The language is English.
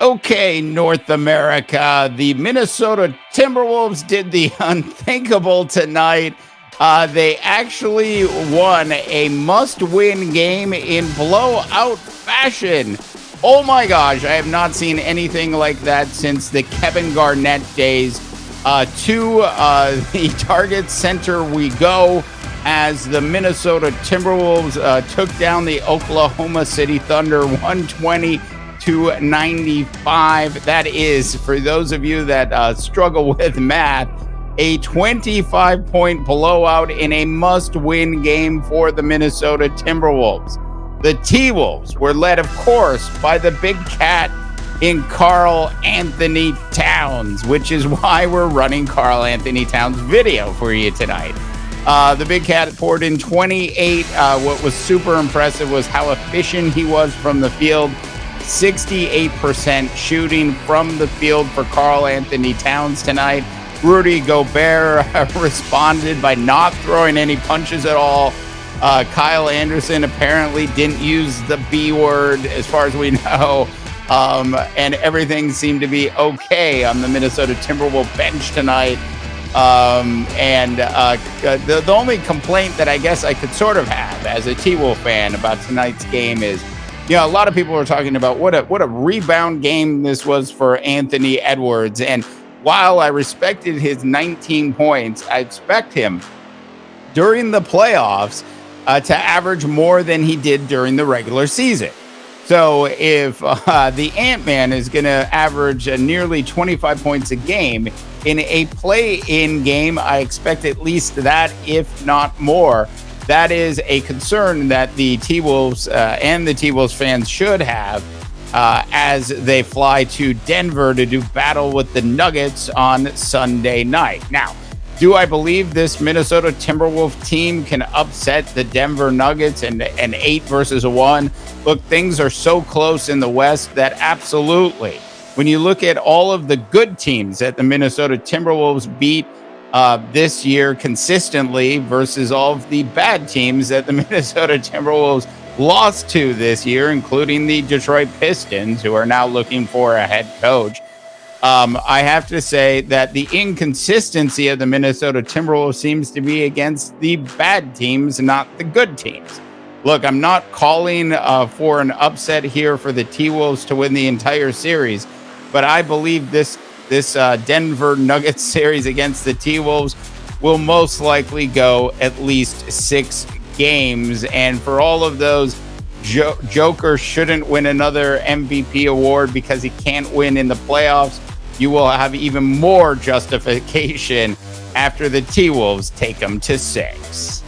Okay, North America, the Minnesota Timberwolves did the unthinkable tonight. They actually won a must-win game in blowout fashion. Oh my gosh, I have not seen anything like that since the Kevin Garnett days. To the Target Center we go as the Minnesota Timberwolves took down the Oklahoma City Thunder 120-95. That is, for those of you that struggle with math, a 25-point blowout in a must-win game for the Minnesota Timberwolves. The T-Wolves were led, of course, by the big cat in Karl-Anthony Towns, which is why we're running Karl-Anthony Towns video for you tonight. The big cat poured in 28. What was super impressive was how efficient he was from the field. 68% shooting from the field for Karl-Anthony Towns tonight. Rudy Gobert responded by not throwing any punches at all. Kyle Anderson apparently didn't use the B word as far as we know. And everything seemed to be okay on the Minnesota Timberwolves bench tonight. The only complaint that I guess I could sort of have as a T-Wolf fan about tonight's game is, a lot of people are talking about what a rebound game this was for Anthony Edwards. And while I respected his 19 points, I expect him during the playoffs to average more than he did during the regular season. So if the Ant-Man is going to average nearly 25 points a game in a play-in game, I expect at least that, if not more. That is a concern that the T-Wolves and the T-Wolves fans should have as they fly to Denver to do battle with the Nuggets on Sunday night. Now, do I believe this Minnesota Timberwolves team can upset the Denver Nuggets in an 8-1? Look, things are so close in the West that absolutely. When you look at all of the good teams that the Minnesota Timberwolves beat this year consistently versus all of the bad teams that the Minnesota Timberwolves lost to this year, including the Detroit Pistons, who are now looking for a head coach. I have to say that the inconsistency of the Minnesota Timberwolves seems to be against the bad teams, not the good teams. Look, I'm not calling for an upset here for the T-Wolves to win the entire series, but I believe this Denver Nuggets series against the T-Wolves will most likely go at least 6 games. And for all of those, Joker shouldn't win another MVP award because he can't win in the playoffs. You will have even more justification after the T-Wolves take them to 6.